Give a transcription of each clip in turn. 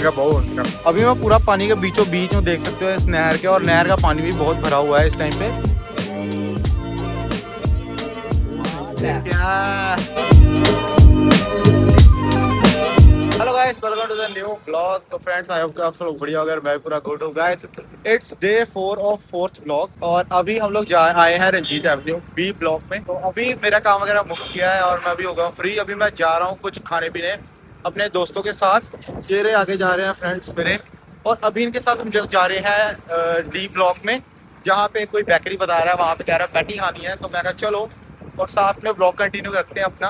बहुत। अभी मैं पूरा पानी के बीचों बीच में देख सकते हो इस नहर के, और नहर का पानी भी बहुत भरा हुआ है इस टाइम पे। Hello guys, welcome to the new blog. तो फ्रेंड्स, आई होप कि आप सब लोग बढ़िया हो गए। मैं पूरा गुड हूँ guys. It's day 4 of 4th blog, और अभी हम लोग आए हैं रंजीत एवेन्यू बी ब्लॉक में। तो अभी मेरा काम वगैरह मुक्त किया है और मैं अभी हो गया हूँ फ्री। अभी मैं जा रहा हूँ कुछ खाने पीने अपने दोस्तों के साथ। ये रहे आगे जा रहे हैं फ्रेंड्स मेरे, और अभी इनके साथ हम जा रहे हैं डी ब्लॉक में, जहाँ पे कोई बेकरी बता रहा है, वहाँ पे कह रहा है पैटी खानी है। तो मैं कहा चलो, और साथ में ब्लॉग कंटिन्यू रखते हैं अपना।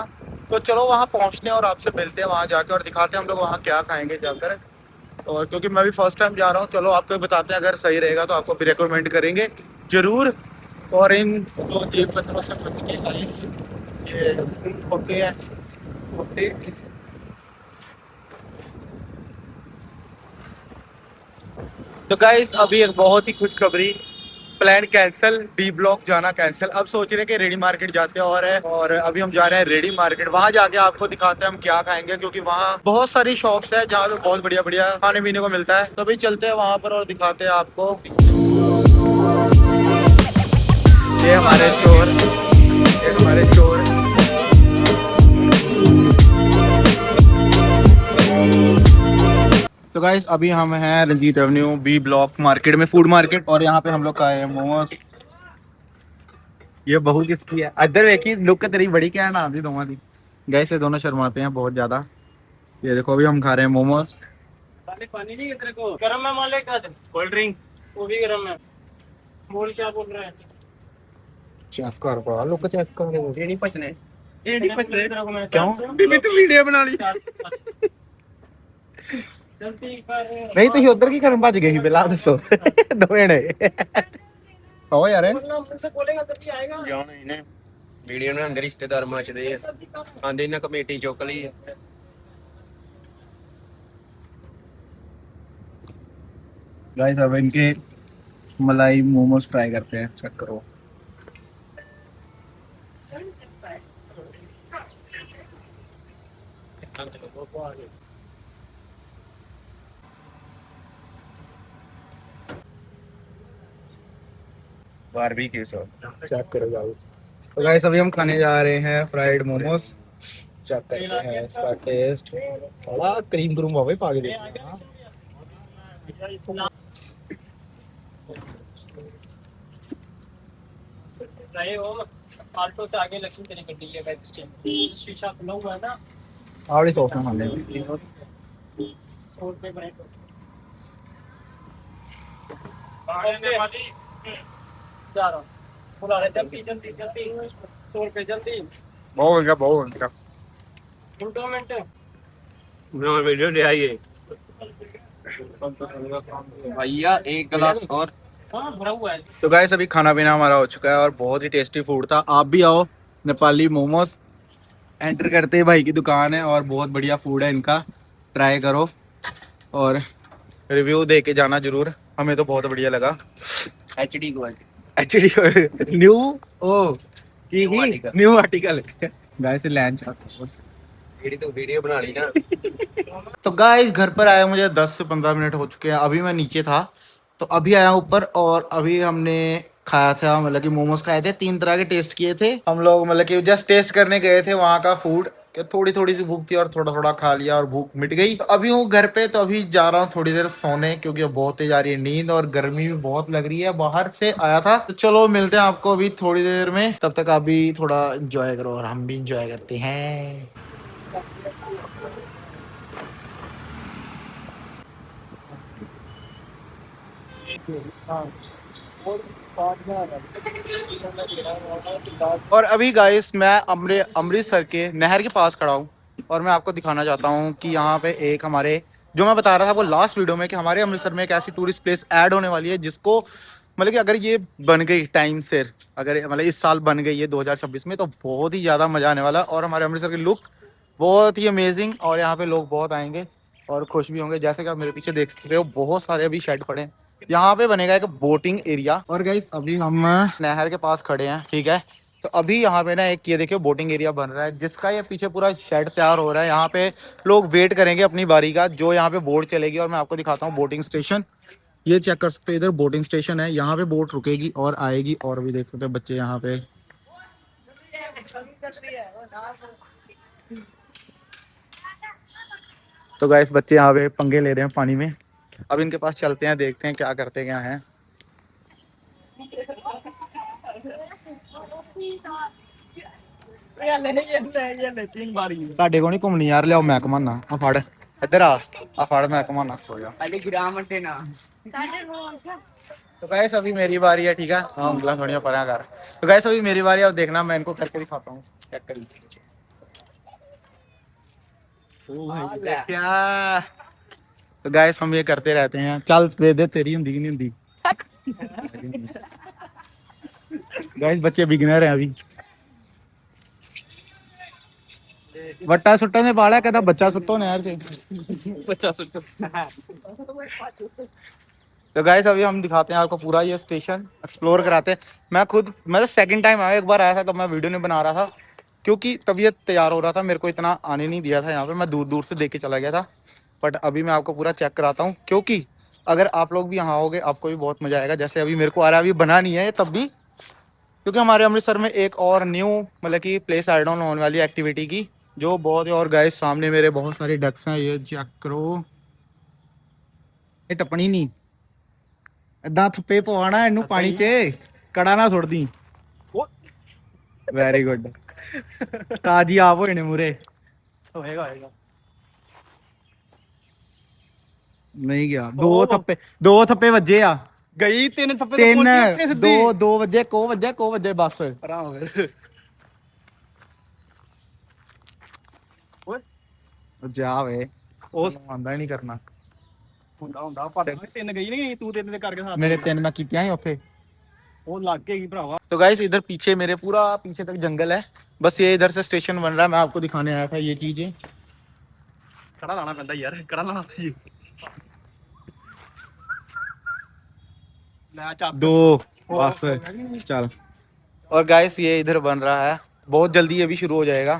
तो चलो वहाँ पहुँचते हैं और आपसे मिलते हैं वहाँ जाकर, और दिखाते हैं हम लोग वहाँ क्या खाएंगे जाकर। और क्योंकि मैं भी फर्स्ट टाइम जा रहा हूँ, चलो आपको भी बताते हैं, अगर सही रहेगा तो आपको भी रिकमेंड करेंगे ज़रूर। और इन जो जेब कतरों से बच के गाइस, ये होते हैं होते। तो गाइस अभी एक बहुत ही खुशखबरी, प्लान कैंसिल, डी ब्लॉक जाना कैंसिल। अब सोच रहे हैं कि रेडी मार्केट जाते हैं, और अभी हम जा रहे हैं रेडी मार्केट। वहां जाके आपको दिखाते हैं हम क्या खाएंगे, क्योंकि वहाँ बहुत सारी शॉप्स है जहाँ पे बहुत बढ़िया बढ़िया खाने पीने को मिलता है। तो अभी चलते हैं वहां पर और दिखाते हैं आपको। ये हमारे चोर, ये हमारे चोर। तो गाइस अभी हम हैं Ranjit avenue B block market में, फूड मार्केट, और यहाँ पे हम लोग खाए हैं मोमोज। ये बहू किसकी है? अदर देखी लुक तेरी बड़ी क्या है ना दी दोनों दी। गैस ये दोनों शर्माते हैं बहुत ज्यादा। ये देखो अभी हम खा रहे हैं मोमोज। पानी नहीं तेरे को गरम है मालिक, कोल्ड ड्रिंक वो भी गरम है। बोल क्या बोल रहा है? चेक कर पा लुक चेक कर। ये नहीं पचने, ये नहीं पचने तेरे को। मैं क्यों बीबी तू वीडियो बना ली? जल्दी कर। नहीं तो ये उधर की करम भज गई बिला दसो दो जने ओ यार मुझसे बोलेगा तभी आएगा। ਜਾਣ ਇਹਨੇ ਵੀਡੀਓ ਨੂੰ ਅੰਦਰ ਰਿਸ਼ਤੇਦਾਰ ਮੱਚਦੇ ਆ ਆਂਦੇ ਇਹਨਾਂ ਕਮੇਟੀ ਚੁੱਕ ਲਈ ਆ। गाइस अब इनके मलाई मोमोज ट्राई करते हैं, चेक करो। ਬਾਰਬੀਕਿਊ ਸੌਸ चेक करो गाइस। तो गाइस अभी हम खाने जा रहे हैं फ्राइड मोमोज। चेक करते हैं इसका टेस्ट। थोड़ा क्रीम क्रूम हो गई पागे देखते हैं। रहे हो आल्टो से आगे लगी तेरी गड्डी है गाइस। स्टैंड शीशा खुला हुआ है ना। आवड़ी सॉस में खाने 100 रुपए बने तो जा रहा हूँ। बुला रहे जल्दी जल्दी जल्दी 100 रुपए जल्दी। बहुत 2 मिनट ना वीडियो ले आइए भैया एक गिलास और। हाँ भरा हुआ है। तो गाइस अभी खाना पीना हमारा हो चुका है और बहुत ही टेस्टी फूड था। आप भी आओ, नेपाली मोमोज एंटर करते ही भाई की दुकान है, और बहुत बढ़िया फूड है इनका, ट्राई करो और रिव्यू दे के जाना जरूर। हमें तो बहुत बढ़िया लगा। एचडी क्वालिटी एक्चुअली न्यू ओ की न्यू आर्टिकल गाइस लंच। ਜਿਹੜੀ तो वीडियो बना ली ना। तो गाइस घर पर आया मुझे 10 से 15 मिनट हो चुके हैं। अभी मैं नीचे था तो अभी आया ऊपर, और अभी हमने खाया था, मतलब कि मोमोज खाए थे। 3 तरह के टेस्ट किए थे हम लोग, मतलब कि जस्ट टेस्ट करने गए थे वहाँ का फूड। कि थोड़ी थोड़ी सी भूख थी और थोड़ा थोड़ा खा लिया और भूख मिट गई। तो अभी हूँ घर पे, तो अभी जा रहा हूँ थोड़ी देर सोने, क्योंकि बहुत तेज आ रही है नींद और गर्मी भी बहुत लग रही है। बाहर से आया था, तो चलो मिलते हैं आपको अभी थोड़ी देर में। तब तक आप भी थोड़ा इंजॉय करो और हम भी इंजॉय करते हैं। और अभी गाइस मैं अमृतसर के नहर के पास खड़ा हूँ, और मैं आपको दिखाना चाहता हूँ कि यहाँ पे एक हमारे, जो मैं बता रहा था वो लास्ट वीडियो में, कि हमारे अमृतसर में एक ऐसी टूरिस्ट प्लेस ऐड होने वाली है जिसको, मतलब कि अगर ये बन गई टाइम से, अगर मतलब इस साल बन गई है 2026 में, तो बहुत ही ज़्यादा मज़ा आने वाला है। और हमारे अमृतसर की लुक बहुत ही अमेजिंग, और यहाँ पे लोग बहुत आएंगे और खुश भी होंगे। जैसे कि आप मेरे पीछे देख सकते हो, बहुत सारे अभी शेड पड़े हैं। यहाँ पे बनेगा एक बोटिंग एरिया। और गाइस अभी हम नहर के पास खड़े हैं, ठीक है। तो अभी यहाँ पे ना एक ये देखिए बोटिंग एरिया बन रहा है, जिसका ये पीछे पूरा शेड तैयार हो रहा है। यहाँ पे लोग वेट करेंगे अपनी बारी का, जो यहाँ पे बोट चलेगी। और मैं आपको दिखाता हूँ बोटिंग स्टेशन। ये चेक कर सकते हो, इधर बोटिंग स्टेशन है, यहाँ पे बोट रुकेगी और आएगी। और भी देख सकते हो बच्चे यहाँ पे। तो गाइस बच्चे यहाँ पे पंगे ले रहे हैं पानी में। अब इनके पास चलते हैं, देखते हैं क्या करते क्या हैं। ਤੁਹਾਡੇ ਕੋਲ ਨਹੀਂ ਘੁੰਮਣੀ ਯਾਰ, ਲਿਆਓ ਮੈਂ ਘੁਮਾਨਾ। ਆ ਫੜ ਇੱਧਰ ਆ ਫੜ मैं घुमाना सो जा। तो गैस अभी मेरी बारी है, ठीक है। हाँ उंगला थोड़ी परा कर। तो गैस अभी मेरी बारी है, अब देखना मैं इनको करके दिखाता हूँ। चेक करिए क्या। तो गैस हम ये करते रहते हैं। चल दे दे, तेरी हुंदी कि नहीं हुंदी। गैस बच्चे बिगिनर हैं अभी। वट्टा सुट्टा ने पाला कहता बच्चा सुट्टो नहर च बच्चा सुट तो गाइस अभी हम दिखाते हैं आपको पूरा ये स्टेशन एक्सप्लोर कराते हैं। मैं खुद मतलब सेकंड टाइम आया, एक बार आया था तब मैं वीडियो नहीं बना रहा था क्योंकि तबीयत तैयार हो रहा था, मेरे को इतना आने नहीं दिया था यहाँ पे। मैं दूर दूर से देख के चला गया था। बट अभी मैं आपको पूरा चेक कराता हूँ, क्योंकि अगर आप लोग भी यहाँ आओगे आपको भी बहुत मजा आएगा। जैसे अभी मेरे को आ रहा है, अभी बना नहीं है ये तब भी, क्योंकि हमारे अमृतसर में एक और न्यू मतलब कि प्लेस ऐड ऑन होने वाली एक्टिविटी की, जो बहुत ही। और गाइस सामने मेरे बहुत सारे डक्स हैं, ये चेक करो। ये टपनी नहीं इदा थप्पे पवाना इनू पानी च, कड़ा ना सुट दी। Very good. ताजी आप होए ने मूरे होएगा होएगा नहीं गया। दो थप्पे वजे आ गई तीन थप्पे तीन दो वजे को वजे बस आराम हो गया जा वे ਉਸ ਆਂਦਾ ਹੀ ਨਹੀਂ ਕਰਨਾ। ਹੁੰਦਾ ਪਰ ਤਿੰਨ ਗਈ ਨਹੀਂ ਤੂੰ ਤਿੰਨ ਦੇ ਕਰਕੇ ਸਾਥ मेरे तीन मैं कीतियां ही ਉੱਥੇ। ਉਹ ਲੱਗ ਗਈ ਭਰਾਵਾ। तो गाइस इधर पीछे मेरे पूरा पीछे तक जंगल है, बस ये इधर से स्टेशन बन रहा है। मैं आपको दिखाने आया था ये चीजें। ਕੜਾ ਲਾਣਾ ਪੈਂਦਾ ਯਾਰ, ਕੜਾ ਲਾਣਾ ਸੀ ਲੈ ਚੱਕ दो बस चल। और गाइस ये इधर बन रहा है, बहुत जल्दी ये भी शुरू हो जाएगा।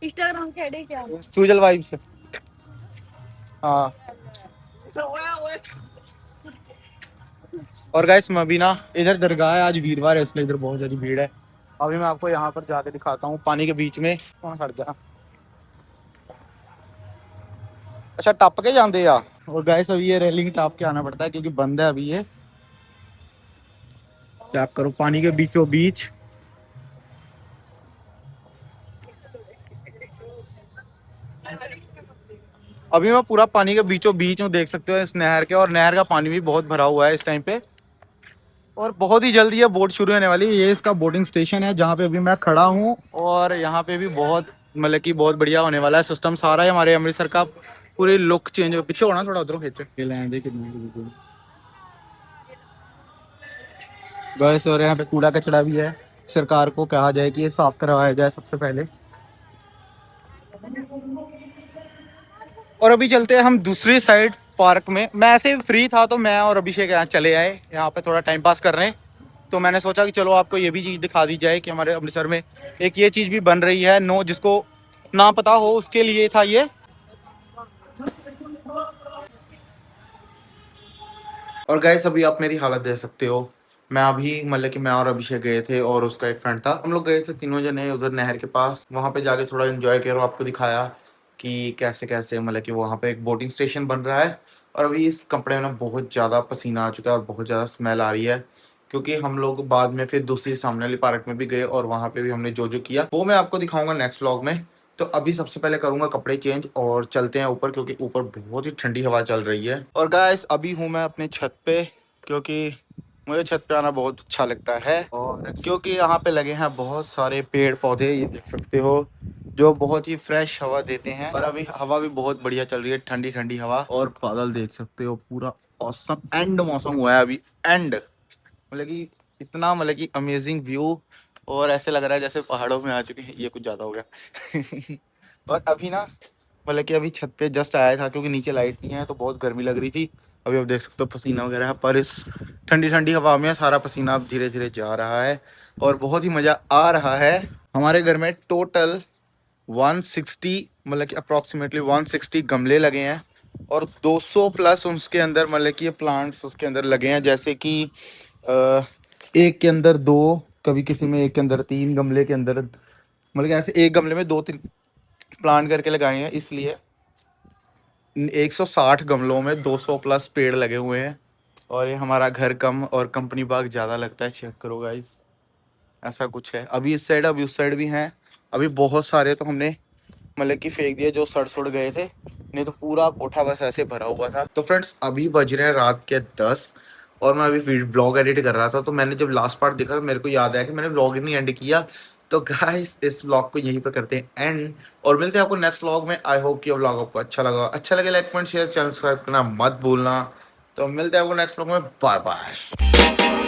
इंस्टाग्राम के आईडी क्या सुजल वाइब्स। हाँ और गाइस मैं भी ना इधर दरगाह है, आज वीरवार है इसलिए इधर बहुत ज्यादा भीड़ है। अभी मैं आपको यहाँ पर जाके दिखाता हूँ पानी के बीच में। कौन खड़ जा। अच्छा टप के जाते या। और गाइस अभी ये रेलिंग टाप के आना पड़ता है क्योंकि बंद है अभी ये। चेक करो पानी के बीचों बीच। अभी मैं पूरा पानी के बीचों बीच हूँ, देख सकते हो इस नहर के। और नहर का पानी भी बहुत भरा हुआ है इस टाइम पे, और बहुत ही जल्दी ये बोट शुरू होने वाली है। ये इसका बोटिंग स्टेशन है जहाँ पे अभी मैं खड़ा हूँ। और यहाँ पे भी बहुत मतलब कि बहुत बढ़िया होने वाला है सिस्टम सारा है हमारे अमृतसर का। पूरी लुक चेंज हो, पीछे होना थोड़ा उधर खींच गैस। और यहाँ पे कूड़ा कचरा भी है, सरकार को कहा जाए कि ये साफ करवाया जाए सबसे पहले। और अभी चलते हैं हम दूसरी साइड पार्क में। मैं ऐसे ही फ्री था तो मैं और अभिषेक यहाँ चले आए, यहाँ पे थोड़ा टाइम पास कर रहे हैं। तो मैंने सोचा कि चलो आपको ये भी चीज़ दिखा दी जाए कि हमारे अमृतसर में एक ये चीज़ भी बन रही है। नो जिसको ना पता हो उसके लिए था ये। और गाइस अभी आप मेरी हालत देख सकते हो। मैं अभी मतलब कि मैं और अभिषेक गए थे और उसका एक फ्रेंड था, हम लोग गए थे तीनों जने उधर नहर के पास। वहाँ पे जाके थोड़ा एंजॉय किया और आपको दिखाया कि कैसे कैसे मतलब कि वहाँ पे एक बोटिंग स्टेशन बन रहा है। और अभी इस कपड़े में ना बहुत ज़्यादा पसीना आ चुका है और बहुत ज़्यादा स्मेल आ रही है, क्योंकि हम लोग बाद में फिर दूसरी सामने वाली पार्क में भी गए और वहाँ पे भी हमने जो जो किया वो मैं आपको दिखाऊंगा नेक्स्ट व्लॉग में। तो अभी सबसे पहले करूंगा कपड़े चेंज और चलते हैं ऊपर, क्योंकि ऊपर बहुत ही ठंडी हवा चल रही है। और गाइस अभी हूँ मैं अपने छत पे, क्योंकि मुझे छत पे आना बहुत अच्छा लगता है। और क्योंकि यहाँ पे लगे हैं बहुत सारे पेड़ पौधे, ये देख सकते हो, जो बहुत ही फ्रेश हवा देते हैं। और अभी हवा भी बहुत बढ़िया चल रही है, ठंडी ठंडी हवा। और बादल देख सकते हो, पूरा औसम एंड मौसम हुआ है अभी, एंड मतलब कि इतना मतलब कि अमेजिंग व्यू। और ऐसे लग रहा है जैसे पहाड़ों में आ चुके हैं, ये कुछ ज़्यादा हो गया। और अभी ना मतलब कि अभी छत पे जस्ट आया था क्योंकि नीचे लाइट नहीं है तो बहुत गर्मी लग रही थी। अभी आप देख सकते हो पसीना वगैरह है, पर इस ठंडी ठंडी हवा में सारा पसीना अब धीरे धीरे जा रहा है। और बहुत ही मज़ा आ रहा है। हमारे घर में टोटल 160 मतलब कि अप्रॉक्सीमेटली 160 गमले लगे हैं और 200 प्लस उसके अंदर मतलब कि ये प्लांट्स उसके अंदर लगे हैं, जैसे कि एक के अंदर दो, कभी किसी में एक के अंदर तीन, गमले के अंदर मतलब कि ऐसे एक गमले में दो तीन प्लांट करके लगाए हैं। इसलिए 160 गमलों में 200 प्लस पेड़ लगे हुए हैं और ये हमारा घर कम और कंपनी बाग ज़्यादा लगता है। चेक करो गाइस, ऐसा कुछ है। अभी इस साइड, अभी उस साइड भी हैं। अभी बहुत सारे तो हमने मतलब कि फेंक दिए जो सड़ सुड़ गए थे, नहीं तो पूरा कोठा बस ऐसे भरा हुआ था। तो फ्रेंड्स अभी बज रहे हैं रात के 10 और मैं अभी व्लॉग एडिट कर रहा था। तो मैंने जब लास्ट पार्ट देखा तो मेरे को याद आया कि मैंने व्लॉग ही नहीं एंड किया। तो गाइस इस व्लॉग को यहीं पर करते हैं एंड और मिलते हैं आपको नेक्स्ट व्लॉग में। आई होप कि व्लॉग आपको अच्छा लगे like comment share channel subscribe करना मत भूलना। तो मिलते हैं आपको नेक्स्ट व्लॉग में। Bye bye.